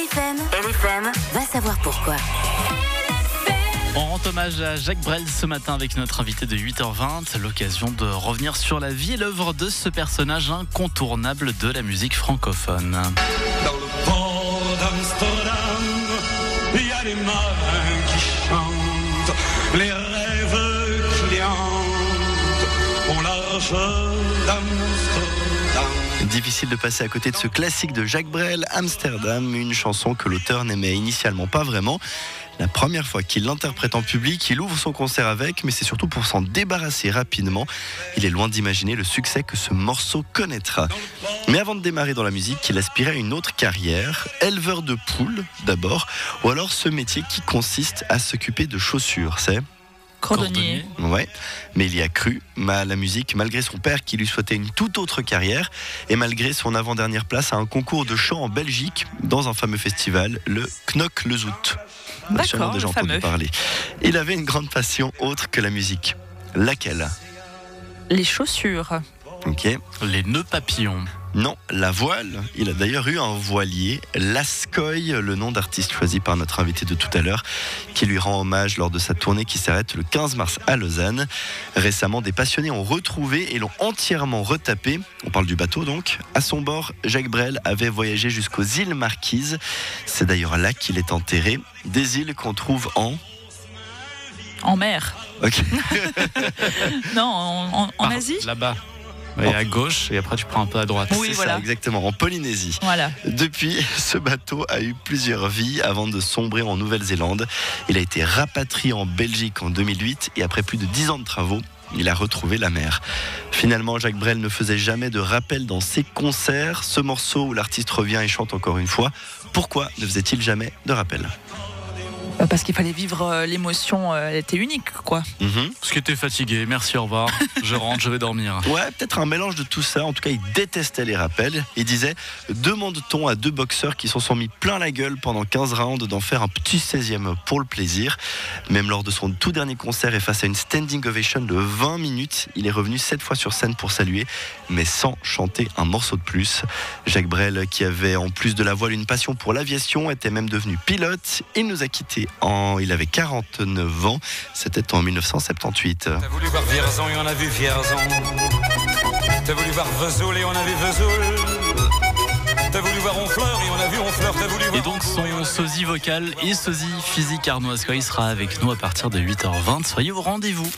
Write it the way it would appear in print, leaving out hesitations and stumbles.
LFM, va savoir pourquoi. On rend hommage à Jacques Brel ce matin avec notre invité de 8h20. L'occasion de revenir sur la vie et l'œuvre de ce personnage incontournable de la musique francophone. Dans le port d'Amsterdam, il y a des marins qui chantent, les rêves qui hantent, au large d'Amsterdam. Difficile de passer à côté de ce classique de Jacques Brel, Amsterdam, une chanson que l'auteur n'aimait initialement pas vraiment. La première fois qu'il l'interprète en public, il ouvre son concert avec, mais c'est surtout pour s'en débarrasser rapidement. Il est loin d'imaginer le succès que ce morceau connaîtra. Mais avant de démarrer dans la musique, il aspirait à une autre carrière, éleveur de poules d'abord, ou alors ce métier qui consiste à s'occuper de chaussures, c'est... Cordonnier. Ouais, mais il y a cru à la musique malgré son père qui lui souhaitait une toute autre carrière et malgré son avant-dernière place à un concours de chant en Belgique dans un fameux festival, le Knock le Zout. On a sûrement déjà entendu parler. Il avait une grande passion autre que la musique. Laquelle ? Les chaussures. Ok. Les nœuds papillons. Non, la voile. Il a d'ailleurs eu un voilier, Lascoy, le nom d'artiste choisi par notre invité de tout à l'heure, qui lui rend hommage lors de sa tournée qui s'arrête le 15 mars à Lausanne. Récemment, des passionnés ont retrouvé et l'ont entièrement retapé. On parle du bateau donc. À son bord, Jacques Brel avait voyagé jusqu'aux îles Marquises. C'est d'ailleurs là qu'il est enterré. Des îles qu'on trouve En mer. Ok. Non, en Asie. Là-bas. Et à gauche, et après tu prends un peu à droite. Oui, C'est voilà. ça, exactement, en Polynésie. Voilà. Depuis, ce bateau a eu plusieurs vies avant de sombrer en Nouvelle-Zélande. Il a été rapatrié en Belgique en 2008 et après plus de 10 ans de travaux, il a retrouvé la mer. Finalement, Jacques Brel ne faisait jamais de rappel dans ses concerts. Ce morceau où l'artiste revient et chante encore une fois, pourquoi ne faisait-il jamais de rappel ? Parce qu'il fallait vivre l'émotion, elle était unique, quoi. Parce qu'il était fatigué, merci, au revoir. Je rentre, je vais dormir. Ouais, peut-être un mélange de tout ça. En tout cas, il détestait les rappels. Il disait, demande-t-on à deux boxeurs qui s'en sont mis plein la gueule pendant 15 rounds d'en faire un petit 16e pour le plaisir. Même lors de son tout dernier concert et face à une standing ovation de 20 minutes, il est revenu 7 fois sur scène pour saluer, mais sans chanter un morceau de plus. Jacques Brel, qui avait en plus de la voile une passion pour l'aviation, était même devenu pilote. Il nous a quittés il avait 49 ans, c'était en 1978. T'as voulu voir Vierzon et on a vu Vierzon. T'as voulu voir Vesoul et on a vu Vesoul. T'as voulu voir Honfleur et on a vu Honfleur. T'as voulu voir... Et donc son sosie vocal et sosie physique Arnaud Ascoy sera avec nous à partir de 8h20. Soyez au rendez-vous.